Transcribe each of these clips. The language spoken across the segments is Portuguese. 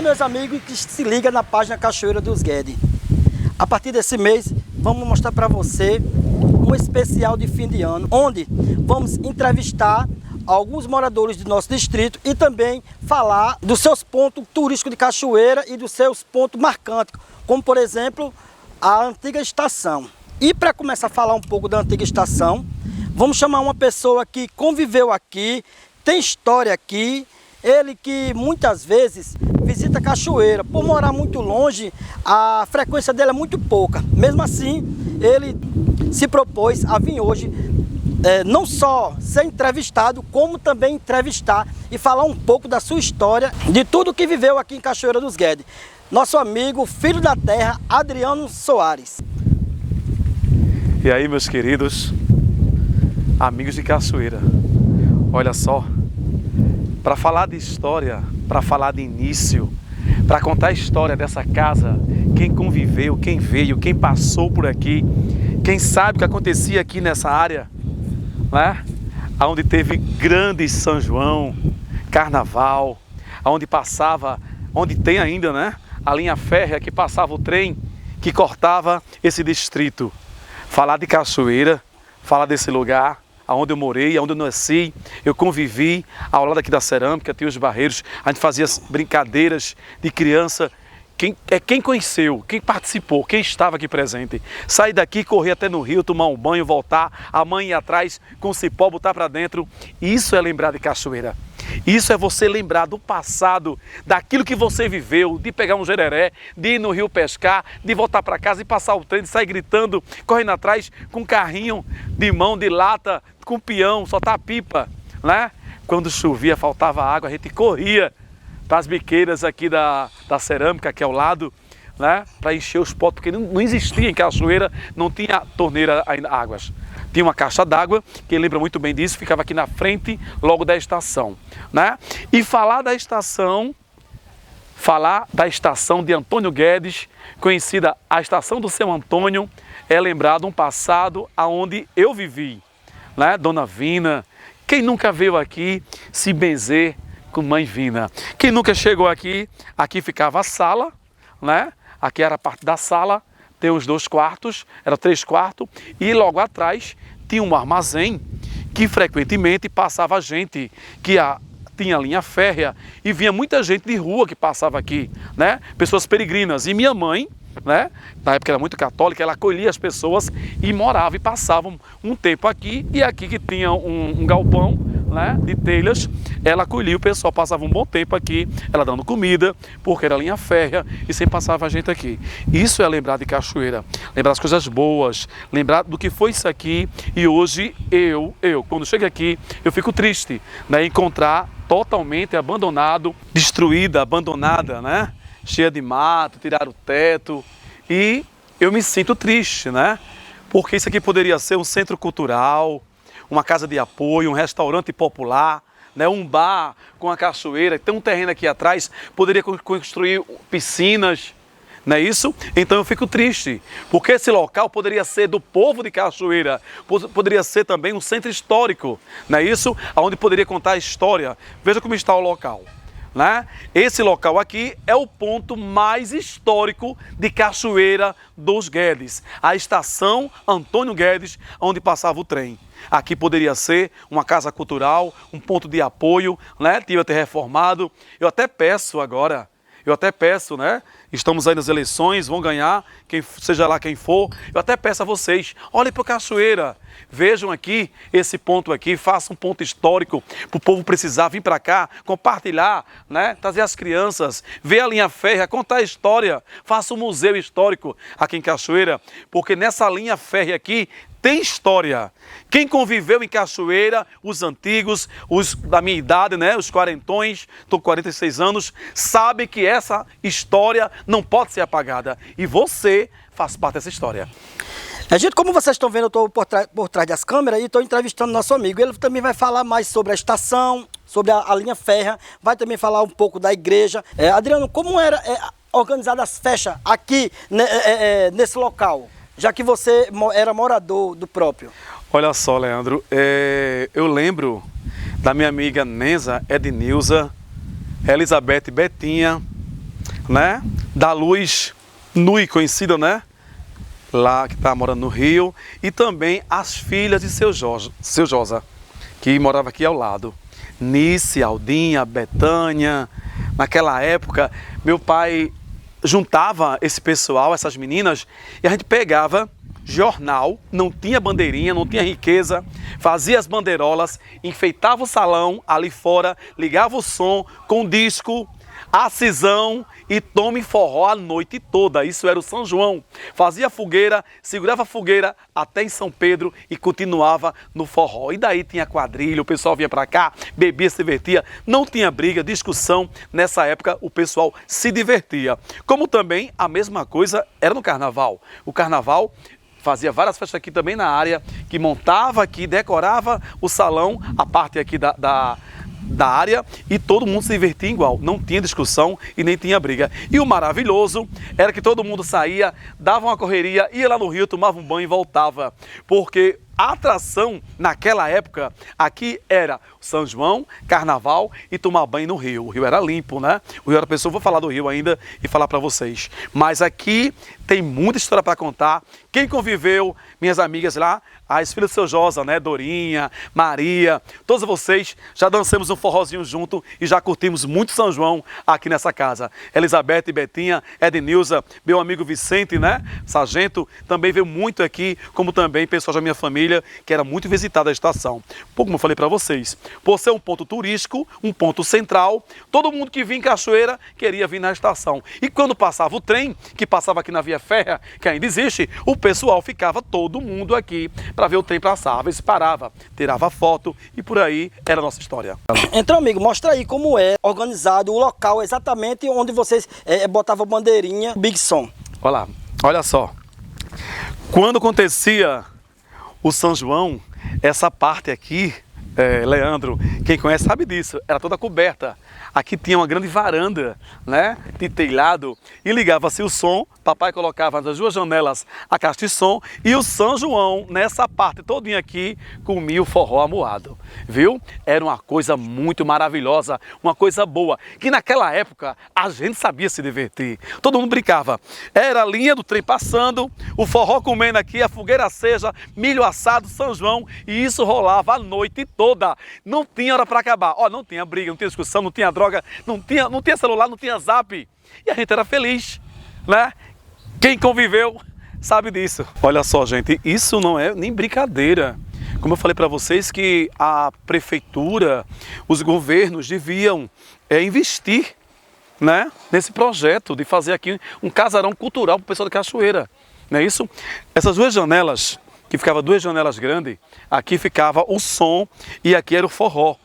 Olá, meus amigos que se ligam na página Cachoeira dos Guedes. A partir desse mês, vamos mostrar para você um especial de fim de ano, onde vamos entrevistar alguns moradores do nosso distrito e também falar dos seus pontos turísticos de Cachoeira e dos seus pontos marcantes, como por exemplo, a antiga estação. E para começar a falar um pouco da antiga estação, vamos chamar uma pessoa que conviveu aqui, tem história aqui, ele que muitas vezes visita Cachoeira. Por morar muito longe, a frequência dele é muito pouca. Mesmo assim, ele se propôs a vir hoje, não só ser entrevistado, como também entrevistar e falar um pouco da sua história, de tudo que viveu aqui em Cachoeira dos Guedes. Nosso amigo, filho da terra, Adriano Soares. E aí, meus queridos amigos de Cachoeira, olha só, para falar de história, para falar de início, para contar a história dessa casa, quem conviveu, quem veio, quem passou por aqui, quem sabe o que acontecia aqui nessa área, né? Onde teve grande São João, Carnaval, onde passava, onde tem ainda, né? A linha férrea que passava o trem que cortava esse distrito. Falar de Cachoeira, falar desse lugar, aonde eu morei, aonde eu nasci, eu convivi, ao lado aqui da cerâmica, tinha os barreiros, a gente fazia brincadeiras de criança. Quem conheceu, quem participou, quem estava aqui presente, sair daqui, correr até no rio, tomar um banho, voltar, a mãe ir atrás com cipó, botar para dentro, isso é lembrar de Cachoeira. Isso é você lembrar do passado, daquilo que você viveu, de pegar um jereré, de ir no rio pescar, de voltar para casa e passar o trem, de sair gritando, correndo atrás com carrinho de mão, de lata, com peão, soltar pipa, né? Quando chovia, faltava água, a gente corria para as biqueiras aqui da cerâmica, que é ao lado, né? Para encher os potes, porque não existia em Cachoeira, não tinha torneira ainda, águas. Tinha uma caixa d'água, quem lembra muito bem disso, ficava aqui na frente, logo da estação, né? E falar da estação de Antônio Guedes, conhecida a estação do Seu Antônio, é lembrado um passado aonde eu vivi, né? Dona Vina, quem nunca veio aqui se benzer com Mãe Vina? Quem nunca chegou aqui, aqui ficava a sala, né? Aqui era a parte da sala, tem os 2 quartos, era 3 quartos, e logo atrás tinha um armazém que frequentemente passava gente, tinha linha férrea e vinha muita gente de rua que passava aqui, né? Pessoas peregrinas. E minha mãe, né? Na época era muito católica, ela acolhia as pessoas e morava e passavam um tempo aqui, e aqui que tinha um galpão, né, de telhas, ela acolhia o pessoal, passava um bom tempo aqui, ela dando comida, porque era linha férrea e sempre passava a gente aqui. Isso é lembrar de Cachoeira, lembrar das coisas boas, lembrar do que foi isso aqui. E hoje quando chego aqui, eu fico triste, né, encontrar totalmente abandonado, destruída, abandonada, né, cheia de mato, tiraram o teto, e eu me sinto triste, né, porque isso aqui poderia ser um centro cultural, uma casa de apoio, um restaurante popular, né, um bar com a cachoeira, tem um terreno aqui atrás, poderia construir piscinas, não é isso? Então eu fico triste, porque esse local poderia ser do povo de Cachoeira, poderia ser também um centro histórico, não é isso? Onde poderia contar a história. Veja como está o local, né? Esse local aqui é o ponto mais histórico de Cachoeira dos Guedes, a estação Antônio Guedes, onde passava o trem. Aqui poderia ser uma casa cultural, um ponto de apoio, né? Tive até reformado. Eu até peço agora, né? Estamos aí nas eleições, vão ganhar, seja lá quem for. Eu até peço a vocês, olhem para o Cachoeira, vejam aqui esse ponto aqui, façam um ponto histórico para o povo precisar vir para cá, compartilhar, né? Trazer as crianças, ver a linha férrea, contar a história, faça um museu histórico aqui em Cachoeira, porque nessa linha férrea aqui tem história. Quem conviveu em Cachoeira, os antigos, os da minha idade, né, os quarentões, estou com 46 anos, sabe que essa história não pode ser apagada. E você faz parte dessa história. Gente, como vocês estão vendo, eu estou por trás das câmeras e estou entrevistando nosso amigo. Ele também vai falar mais sobre a estação, sobre a linha férrea, vai também falar um pouco da igreja. Adriano, como era organizada as festas aqui nesse local? Já que você era morador do próprio. Olha só, Leandro, eu lembro da minha amiga Nenza, Ednilza, Elizabeth, Betinha, né? Da Luz Nui, conhecida, né? Lá que está morando no Rio. E também as filhas de seu Josa, que morava aqui ao lado. Nice, Aldinha, Betânia. Naquela época, meu pai juntava esse pessoal, essas meninas, e a gente pegava jornal, não tinha bandeirinha, não tinha riqueza, fazia as bandeirolas, enfeitava o salão ali fora, ligava o som com disco, acisão e tome forró a noite toda. Isso era o São João. Fazia fogueira, segurava a fogueira até em São Pedro e continuava no forró. E daí tinha quadrilha, o pessoal vinha para cá, bebia, se divertia, não tinha briga, discussão. Nessa época o pessoal se divertia. Como também a mesma coisa era no carnaval. O carnaval fazia várias festas aqui também na área, que montava aqui, decorava o salão, a parte aqui da área, e todo mundo se divertia igual, não tinha discussão e nem tinha briga. E o maravilhoso era que todo mundo saía, dava uma correria, ia lá no rio, tomava um banho e voltava, porque a atração naquela época aqui era São João, Carnaval e tomar banho no rio. O rio era limpo, né? O rio era pessoa, vou falar do rio ainda e falar para vocês. Mas aqui tem muita história para contar. Quem conviveu, minhas amigas lá, as filhas do seu Josa, né? Dorinha, Maria, todos vocês já dançamos um forrozinho junto e já curtimos muito São João aqui nessa casa. Elizabeth e Betinha, Ednilza, meu amigo Vicente, né? Sargento, também veio muito aqui, como também pessoas da minha família, que era muito visitada a estação. Como eu falei para vocês, por ser um ponto turístico, um ponto central, todo mundo que vinha em Cachoeira queria vir na estação. E quando passava o trem, que passava aqui na Via Férrea, que ainda existe, o pessoal ficava todo mundo aqui para ver o trem passar. Às vezes parava, tirava foto e por aí era a nossa história. Então, amigo, mostra aí como é organizado o local exatamente onde vocês botavam bandeirinha Big Som. Olha lá, olha só. Quando acontecia o São João, essa parte aqui, Leandro, quem conhece sabe disso, era toda coberta. Aqui tinha uma grande varanda, né, de telhado, e ligava-se o som, papai colocava nas duas janelas a caixa de som, e o São João, nessa parte todinha aqui, comia o forró amuado, viu? Era uma coisa muito maravilhosa, uma coisa boa, que naquela época a gente sabia se divertir, todo mundo brincava. Era a linha do trem passando, o forró comendo aqui, a fogueira acesa, milho assado, São João, e isso rolava a noite toda. Não tinha hora para acabar. Ó, não tinha briga, não tinha discussão, não tinha droga, não tinha celular, não tinha zap. E a gente era feliz, né? Quem conviveu sabe disso. Olha só, gente, isso não é nem brincadeira. Como eu falei para vocês que a prefeitura, os governos deviam investir, né, nesse projeto de fazer aqui um casarão cultural para o pessoal da Cachoeira. Não é isso? Essas duas janelas, que ficava duas janelas grandes, aqui ficava o som e aqui era o forró,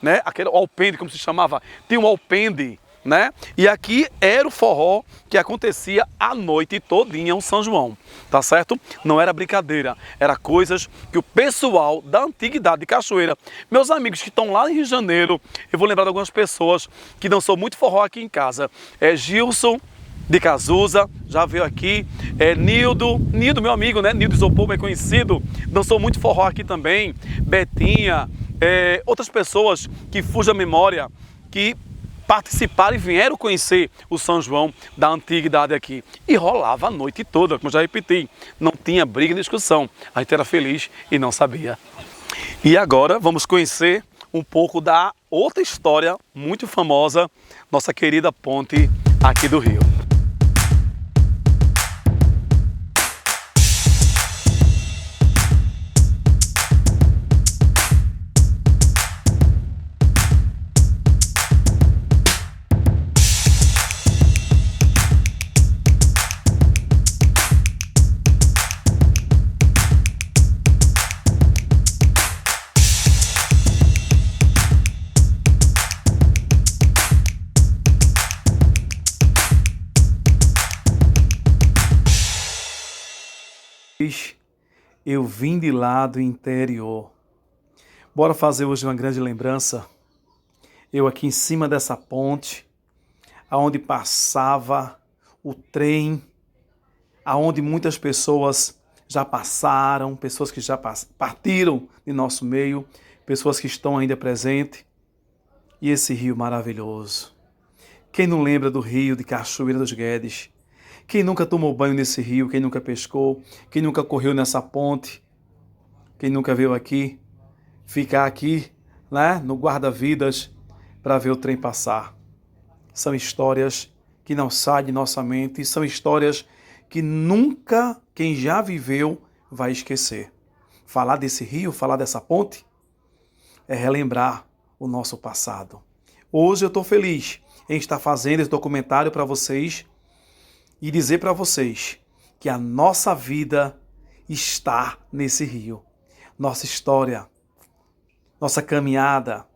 né? Aquele alpendre, como se chamava, tinha um alpendre, né? E aqui era o forró que acontecia a noite todinha, um São João, tá certo? Não era brincadeira, era coisas que o pessoal da antiguidade de Cachoeira, meus amigos que estão lá em Rio de Janeiro, eu vou lembrar de algumas pessoas que dançou muito forró aqui em casa, Gilson de Cazuza, já veio aqui, Nildo, meu amigo, né? Nildo Isopor, bem conhecido, dançou muito forró aqui também, Betinha, outras pessoas que fujam a memória, que participaram e vieram conhecer o São João da antiguidade aqui. E rolava a noite toda, como eu já repeti, não tinha briga nem discussão, a gente era feliz e não sabia. E agora vamos conhecer um pouco da outra história muito famosa, nossa querida ponte aqui do Rio. Eu vim de lá do interior. Bora fazer hoje uma grande lembrança. Eu aqui em cima dessa ponte, aonde passava o trem, aonde muitas pessoas já passaram, pessoas que já partiram de nosso meio, pessoas que estão ainda presentes. E esse rio maravilhoso. Quem não lembra do rio de Cachoeira dos Guedes? Quem nunca tomou banho nesse rio? Quem nunca pescou? Quem nunca correu nessa ponte? Quem nunca veio aqui, ficar aqui, né, no guarda-vidas para ver o trem passar? São histórias que não saem de nossa mente, são histórias que nunca quem já viveu vai esquecer. Falar desse rio, falar dessa ponte, é relembrar o nosso passado. Hoje eu estou feliz em estar fazendo esse documentário para vocês e dizer para vocês que a nossa vida está nesse rio. Nossa história, nossa caminhada.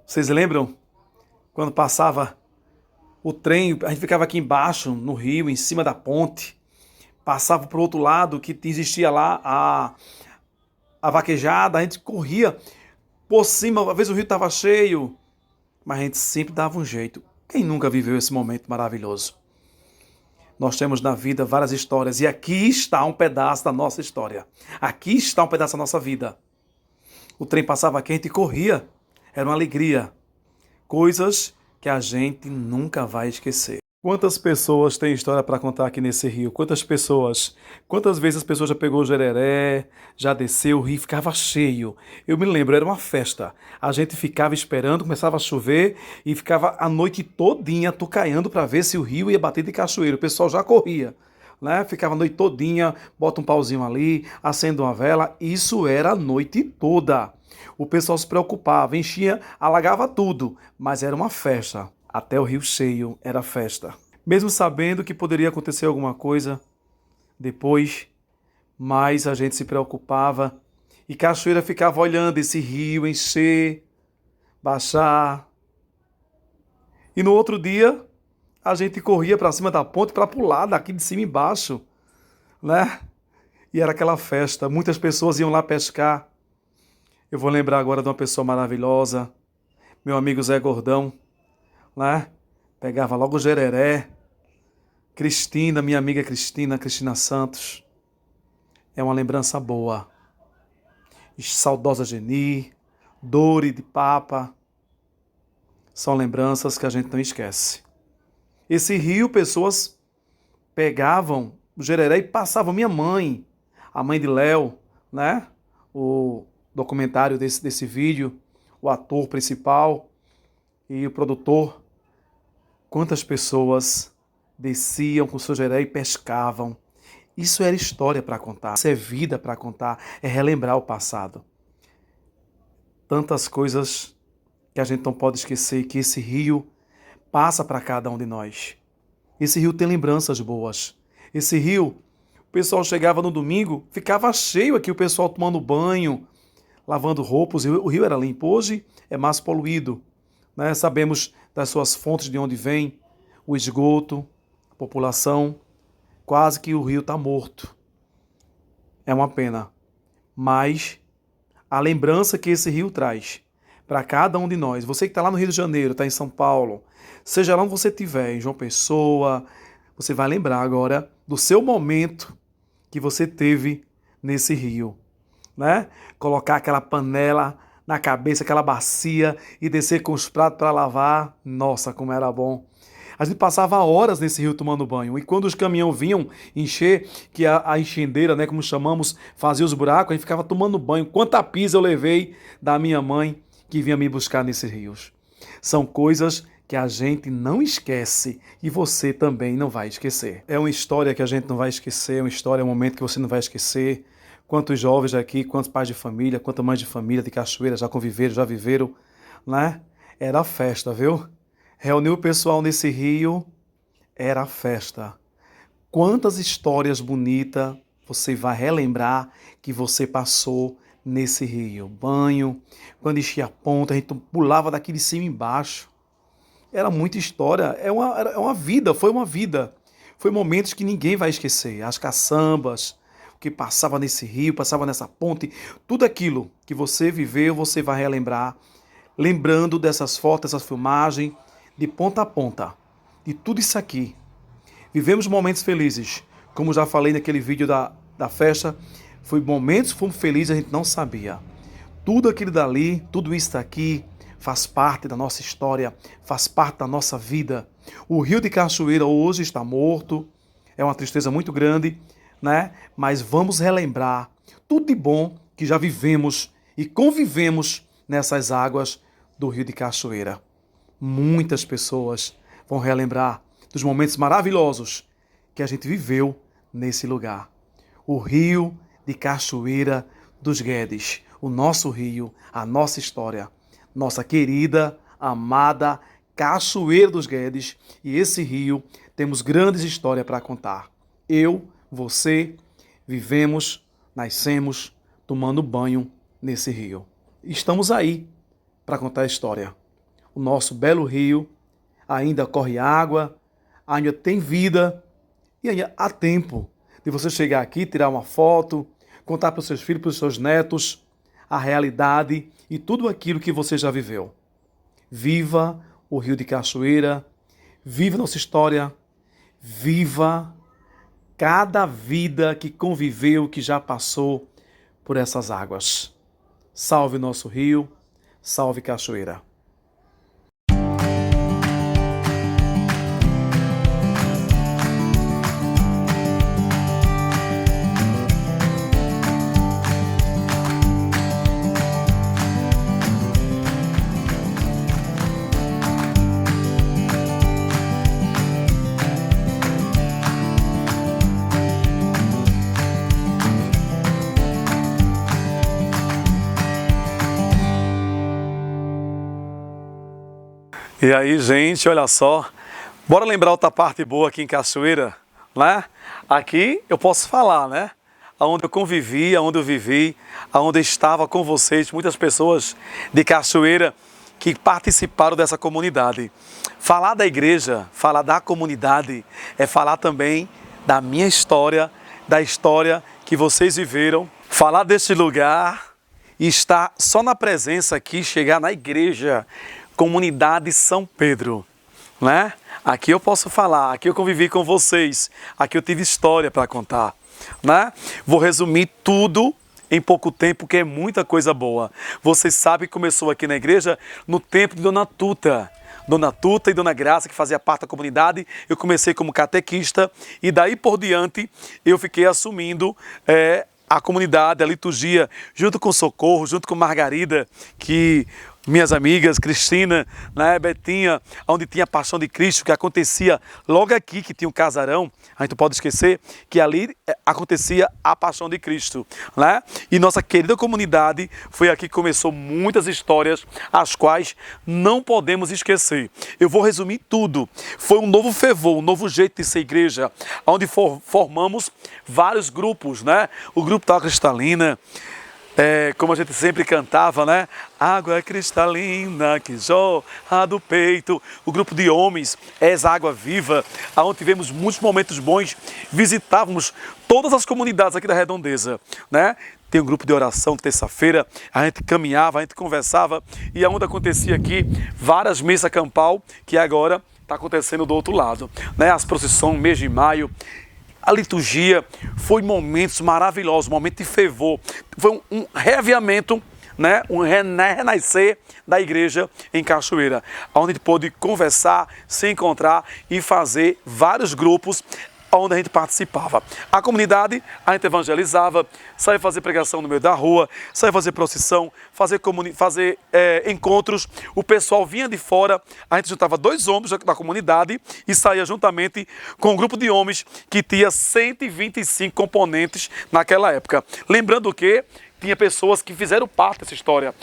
Vocês lembram quando passava o trem, a gente ficava aqui embaixo, no rio, em cima da ponte, passava para o outro lado, que existia lá a vaquejada, a gente corria por cima, às vezes o rio estava cheio, mas a gente sempre dava um jeito. Quem nunca viveu esse momento maravilhoso? Nós temos na vida várias histórias, e aqui está um pedaço da nossa história. Aqui está um pedaço da nossa vida. O trem passava aqui, a gente corria, era uma alegria. Coisas que a gente nunca vai esquecer. Quantas pessoas têm história para contar aqui nesse rio? Quantas pessoas? Quantas vezes as pessoas já pegou o jereré, já desceu, o rio ficava cheio. Eu me lembro, era uma festa. A gente ficava esperando, começava a chover e ficava a noite todinha tucaiando para ver se o rio ia bater de cachoeira. O pessoal já corria, né? Ficava a noite todinha, bota um pauzinho ali, acende uma vela. Isso era a noite toda. O pessoal se preocupava, enchia, alagava tudo, mas era uma festa. Até o rio cheio era festa. Mesmo sabendo que poderia acontecer alguma coisa depois, mas a gente se preocupava e Cachoeira ficava olhando esse rio encher, baixar. E no outro dia, a gente corria para cima da ponte para pular daqui de cima embaixo, né? E era aquela festa, muitas pessoas iam lá pescar. Eu vou lembrar agora de uma pessoa maravilhosa, meu amigo Zé Gordão, né? Pegava logo o jereré. Cristina, minha amiga Cristina Santos. É uma lembrança boa. Saudosa Geni, Dori de Papa. São lembranças que a gente não esquece. Esse rio, pessoas pegavam o jereré e passavam. Minha mãe, a mãe de Léo, né? O documentário desse vídeo, o ator principal e o produtor. Quantas pessoas desciam com o seu jeré e pescavam. Isso era história para contar, isso é vida para contar, é relembrar o passado. Tantas coisas que a gente não pode esquecer, que esse rio passa para cada um de nós. Esse rio tem lembranças boas. Esse rio, o pessoal chegava no domingo, ficava cheio aqui, o pessoal tomando banho, lavando roupas, o rio era limpo. Hoje é mais poluído, né? Sabemos das suas fontes, de onde vem o esgoto, a população, quase que o rio está morto. É uma pena, mas a lembrança que esse rio traz para cada um de nós, você que está lá no Rio de Janeiro, está em São Paulo, seja lá onde você estiver, em João Pessoa, você vai lembrar agora do seu momento que você teve nesse rio, né? Colocar aquela panela na cabeça, aquela bacia e descer com os pratos para lavar. Nossa, como era bom. A gente passava horas nesse rio tomando banho. E quando os caminhões vinham encher, que a enxendeira, né, como chamamos, fazia os buracos, a gente ficava tomando banho. Quanta pisa eu levei da minha mãe que vinha me buscar nesses rios. São coisas que a gente não esquece e você também não vai esquecer. É uma história que a gente não vai esquecer, é uma história, é um momento que você não vai esquecer. Quantos jovens aqui, quantos pais de família, quantas mães de família de Cachoeira já conviveram, já viveram, né? Era festa, viu? Reuniu o pessoal nesse rio, era festa. Quantas histórias bonitas você vai relembrar que você passou nesse rio. Banho, quando enchia a ponta, a gente pulava daqui de cima embaixo. Era muita história, é uma vida, foi uma vida. Foi momentos que ninguém vai esquecer. As caçambas, o que passava nesse rio, passava nessa ponte, tudo aquilo que você viveu, você vai relembrar, lembrando dessas fotos, dessas filmagens, de ponta a ponta, de tudo isso aqui. Vivemos momentos felizes, como já falei naquele vídeo da festa, fomos felizes, a gente não sabia. Tudo aquilo dali, tudo isso aqui, faz parte da nossa história, faz parte da nossa vida. O rio de Cachoeira hoje está morto, é uma tristeza muito grande, né? Mas vamos relembrar tudo de bom que já vivemos e convivemos nessas águas do rio de Cachoeira. Muitas pessoas vão relembrar dos momentos maravilhosos que a gente viveu nesse lugar. O rio de Cachoeira dos Guedes, o nosso rio, a nossa história, nossa querida, amada Cachoeira dos Guedes. E esse rio temos grandes histórias para contar. Eu, você, vivemos, nascemos tomando banho nesse rio. Estamos aí para contar a história. O nosso belo rio ainda corre água, ainda tem vida e ainda há tempo de você chegar aqui, tirar uma foto, contar para os seus filhos, para os seus netos a realidade e tudo aquilo que você já viveu. Viva o Rio de Cachoeira, viva nossa história, viva cada vida que conviveu, que já passou por essas águas. Salve nosso rio, salve Cachoeira. E aí, gente, olha só, bora lembrar outra parte boa aqui em Cachoeira, né? Aqui eu posso falar, né? Aonde eu convivi, aonde eu vivi, aonde eu estava com vocês, muitas pessoas de Cachoeira que participaram dessa comunidade. Falar da igreja, falar da comunidade, é falar também da minha história, da história que vocês viveram. Falar deste lugar e estar só na presença aqui, chegar na igreja, Comunidade São Pedro, né? Aqui eu posso falar, aqui eu convivi com vocês, aqui eu tive história para contar, né? Vou resumir tudo em pouco tempo, que é muita coisa boa. Vocês sabem que começou aqui na igreja no tempo de Dona Tuta. Dona Tuta e Dona Graça, que fazia parte da comunidade, eu comecei como catequista e daí por diante eu fiquei assumindo a comunidade, a liturgia, junto com Socorro, junto com Margarida, que minhas amigas, Cristina, né, Betinha, onde tinha a Paixão de Cristo, que acontecia logo aqui, que tinha um casarão, a gente não pode esquecer que ali acontecia a Paixão de Cristo, né? E nossa querida comunidade foi aqui que começou muitas histórias, as quais não podemos esquecer. Eu vou resumir tudo. Foi um novo fervor, um novo jeito de ser igreja, onde formamos vários grupos, né? O grupo da Cristalina, como a gente sempre cantava, né? Água cristalina que jorra do peito. O grupo de homens, essa água viva, onde tivemos muitos momentos bons. Visitávamos todas as comunidades aqui da Redondeza, né? Tem um grupo de oração terça-feira, a gente caminhava, a gente conversava, e onde acontecia aqui várias missas campal, que agora está acontecendo do outro lado, né? As procissões, mês de maio. A liturgia foi momentos maravilhosos, momento de fervor. Foi um reaviamento, né? Um renascer da igreja em Cachoeira, onde a gente pôde conversar, se encontrar e fazer vários grupos onde a gente participava. A comunidade, a gente evangelizava, saía fazer pregação no meio da rua, saía fazer procissão, fazer encontros. O pessoal vinha de fora, a gente juntava 2 homens da comunidade e saía juntamente com um grupo de homens que tinha 125 componentes naquela época. Lembrando que tinha pessoas que fizeram parte dessa história.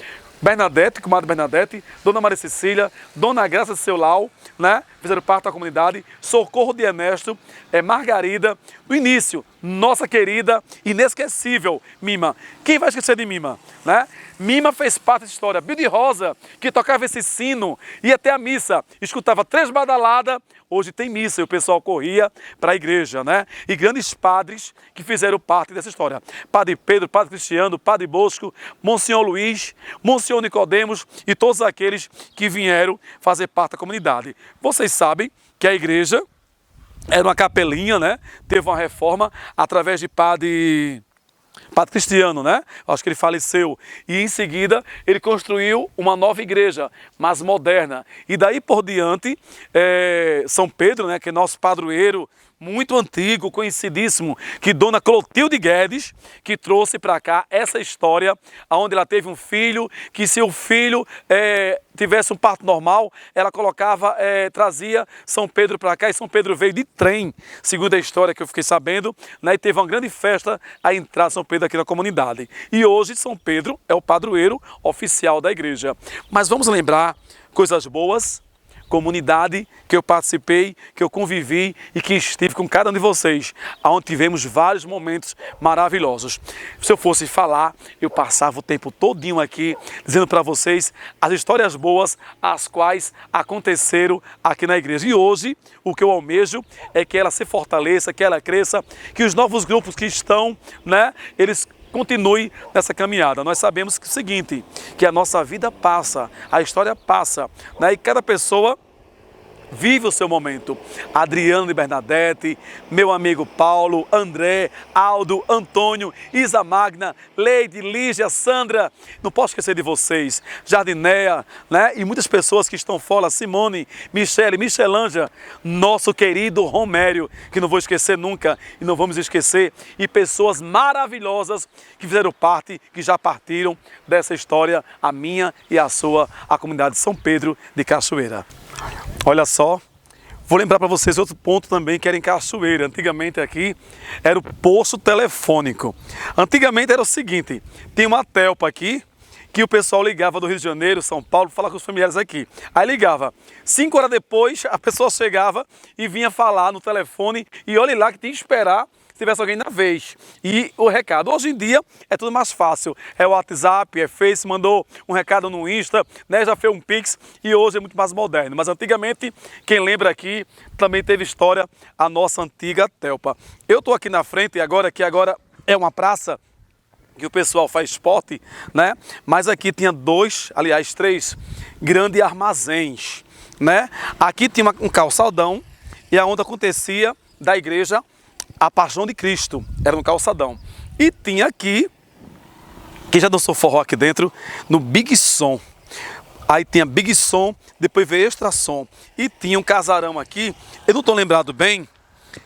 Bernadette, comadre Bernadette, Dona Maria Cecília, Dona Graça de Seu Lau, né? Fizeram parte da comunidade, Socorro de Ernesto, Margarida, no início, nossa querida, inesquecível Mima. Quem vai esquecer de Mima, né? Mima fez parte dessa história. Bilde Rosa, que tocava esse sino, ia até a missa, escutava 3 badaladas, hoje tem missa e o pessoal corria para a igreja, né? E grandes padres que fizeram parte dessa história. Padre Pedro, Padre Cristiano, Padre Bosco, Monsenhor Luiz, Monsenhor Nicodemos e todos aqueles que vieram fazer parte da comunidade. Vocês sabem que a igreja era uma capelinha, né? Teve uma reforma através de Padre Padre Cristiano, né? Acho que ele faleceu. E em seguida ele construiu uma nova igreja, mais moderna. E daí por diante, São Pedro, né, que é nosso padroeiro, muito antigo, conhecidíssimo, que Dona Clotilde Guedes, que trouxe para cá essa história, onde ela teve um filho, que se o filho tivesse um parto normal, ela colocava, trazia São Pedro para cá, e São Pedro veio de trem, segundo a história que eu fiquei sabendo, né, e teve uma grande festa a entrar São Pedro aqui na comunidade. E hoje São Pedro é o padroeiro oficial da igreja. Mas vamos lembrar coisas boas, comunidade que eu participei, que eu convivi e que estive com cada um de vocês, onde tivemos vários momentos maravilhosos. Se eu fosse falar, eu passava o tempo todinho aqui, dizendo para vocês as histórias boas, as quais aconteceram aqui na igreja. E hoje, o que eu almejo é que ela se fortaleça, que ela cresça, que os novos grupos que estão, né, eles continue nessa caminhada. Nós sabemos que é o seguinte, que a nossa vida passa, a história passa, né? E cada pessoa vive o seu momento. Adriano de Bernadette, meu amigo Paulo, André, Aldo, Antônio, Isa Magna, Leide, Lígia, Sandra, não posso esquecer de vocês, Jardinéia, né? E muitas pessoas que estão fora, Simone, Michele, Michelanja, nosso querido Romério, que não vou esquecer nunca e não vamos esquecer, e pessoas maravilhosas que fizeram parte, que já partiram dessa história, a minha e a sua, a comunidade de São Pedro de Cachoeira. Olha só, vou lembrar para vocês outro ponto também que era em Cachoeira. Antigamente aqui era o poço telefônico. Antigamente era o seguinte, tinha uma telpa aqui que o pessoal ligava do Rio de Janeiro, São Paulo, falar com os familiares aqui. Aí ligava, 5 horas depois a pessoa chegava e vinha falar no telefone e olhe lá que tinha que esperar se tivesse alguém na vez. E o recado, hoje em dia é tudo mais fácil, é o WhatsApp, é Face, mandou um recado no Insta, né, já fez um Pix e hoje é muito mais moderno. Mas antigamente, quem lembra aqui, também teve história a nossa antiga telpa. Eu estou aqui na frente agora, que agora é uma praça que o pessoal faz esporte, né? Mas aqui tinha três grandes armazéns, né? Aqui tinha um calçadão e aonde acontecia da igreja a Paixão de Cristo, era no calçadão. E tinha aqui, quem já dançou forró aqui dentro, no Big Som. Aí tinha Big Som, depois veio Extra Som. E tinha um casarão aqui, eu não estou lembrado bem,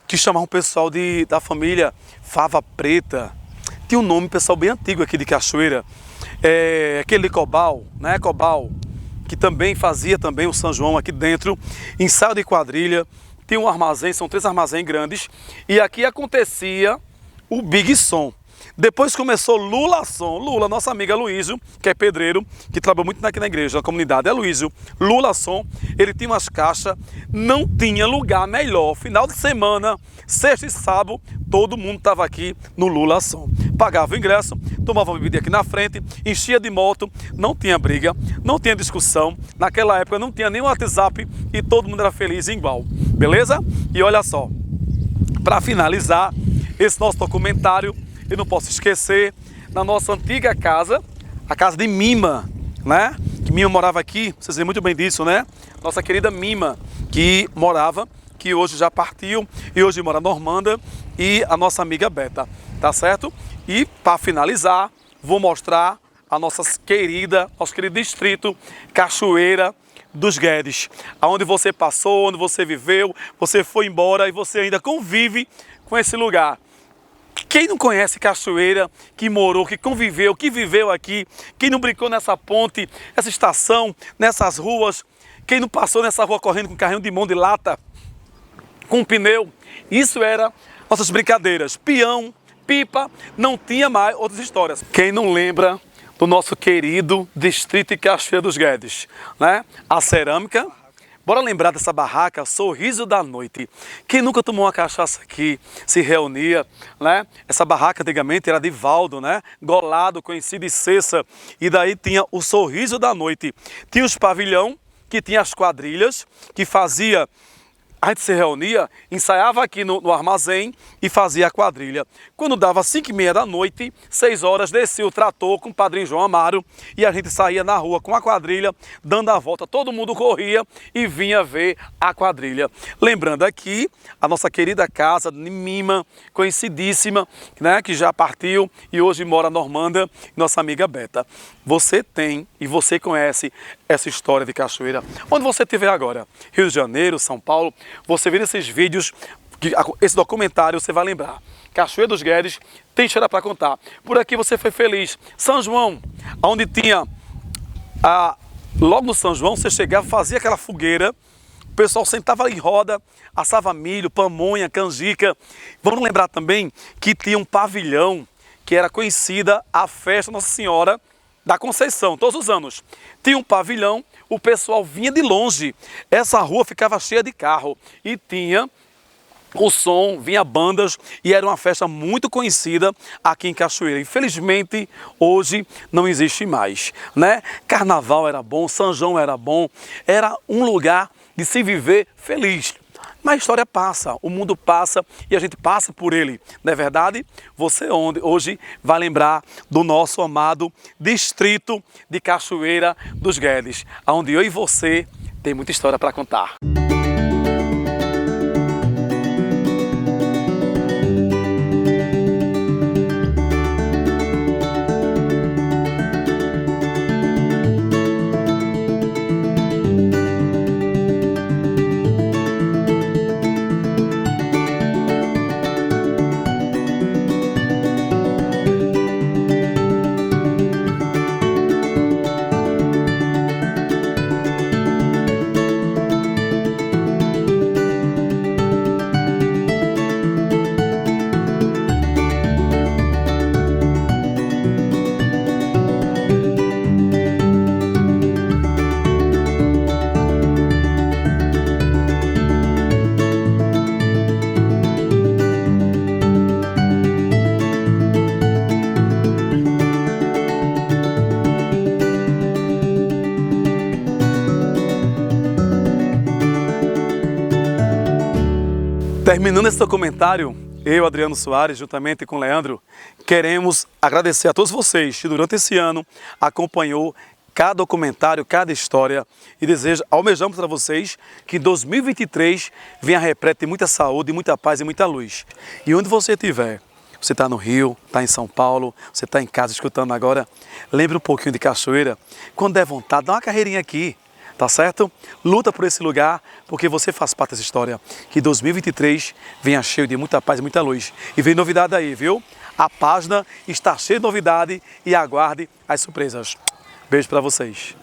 que chamava o pessoal da família Fava Preta. Tinha um nome, pessoal bem antigo aqui de Cachoeira. Aquele Cobal, né? Cobal, que também fazia também o São João aqui dentro, ensaio de quadrilha. Tinha um armazém, são 3 armazéns grandes, e aqui acontecia o Big Som. Depois começou Lula Som. Lula, nossa amiga Luísio, que é pedreiro, que trabalhou muito aqui na igreja, na comunidade, é Luísio. Lula Som, ele tinha umas caixas, não tinha lugar melhor. Final de semana, sexta e sábado, todo mundo estava aqui no Lula Som. Pagava o ingresso, tomava uma bebida aqui na frente, enchia de moto, não tinha briga, não tinha discussão. Naquela época não tinha nem WhatsApp e todo mundo era feliz e igual. Beleza? E olha só, para finalizar esse nosso documentário, eu não posso esquecer, na nossa antiga casa, a casa de Mima, né? Que Mima morava aqui, vocês lembram muito bem disso, né? Nossa querida Mima, que morava, que hoje já partiu, e hoje mora na Normanda, e a nossa amiga Beta, tá certo? E para finalizar, vou mostrar a nosso querido distrito Cachoeira dos Guedes, aonde você passou, onde você viveu, você foi embora e você ainda convive com esse lugar. Quem não conhece Cachoeira, que morou, que conviveu, que viveu aqui, quem não brincou nessa ponte, nessa estação, nessas ruas, quem não passou nessa rua correndo com carrinho de mão de lata, com pneu, isso era nossas brincadeiras, peão, pipa, não tinha mais outras histórias. Quem não lembra do nosso querido distrito de Cachoeira dos Guedes, né? A cerâmica. Bora lembrar dessa barraca, Sorriso da Noite. Quem nunca tomou uma cachaça aqui, se reunia, né? Essa barraca antigamente era de Valdo, né? Golado, conhecido de Cessa. E daí tinha o Sorriso da Noite. Tinha os pavilhão, que tinha as quadrilhas, que fazia a gente se reunia, ensaiava aqui no armazém e fazia a quadrilha. Quando dava 5h30 da noite, 6 horas, descia o trator com o padrinho João Amaro e a gente saía na rua com a quadrilha, dando a volta, todo mundo corria e vinha ver a quadrilha. Lembrando aqui a nossa querida casa de Mima, conhecidíssima, né, que já partiu e hoje mora na Normanda, nossa amiga Beta. Você tem e você conhece essa história de cachoeira. Onde você estiver agora, Rio de Janeiro, São Paulo, você vê esses vídeos, esse documentário, você vai lembrar. Cachoeira dos Guedes tem história para contar. Por aqui você foi feliz. São João, onde tinha, logo no São João, você chegava, fazia aquela fogueira, o pessoal sentava em roda, assava milho, pamonha, canjica. Vamos lembrar também que tinha um pavilhão, que era conhecida a festa Nossa Senhora da Conceição, todos os anos. Tinha um pavilhão, o pessoal vinha de longe, essa rua ficava cheia de carro e tinha o som, vinha bandas e era uma festa muito conhecida aqui em Cachoeira. Infelizmente, hoje não existe mais, né? Carnaval era bom, São João era bom, era um lugar de se viver feliz. Mas a história passa, o mundo passa e a gente passa por ele, não é verdade? Você hoje vai lembrar do nosso amado distrito de Cachoeira dos Guedes, onde eu e você tem muita história para contar. Terminando esse documentário, eu, Adriano Soares, juntamente com o Leandro, queremos agradecer a todos vocês que durante esse ano acompanhou cada documentário, cada história e almejamos para vocês que 2023 venha repleto de muita saúde, muita paz e muita luz. E onde você estiver, você está no Rio, está em São Paulo, você está em casa escutando agora, lembre um pouquinho de Cachoeira. Quando der vontade, dá uma carreirinha aqui. Tá certo? Luta por esse lugar, porque você faz parte dessa história. Que 2023 venha cheio de muita paz e muita luz. E vem novidade aí, viu? A página está cheia de novidade e aguarde as surpresas. Beijo para vocês.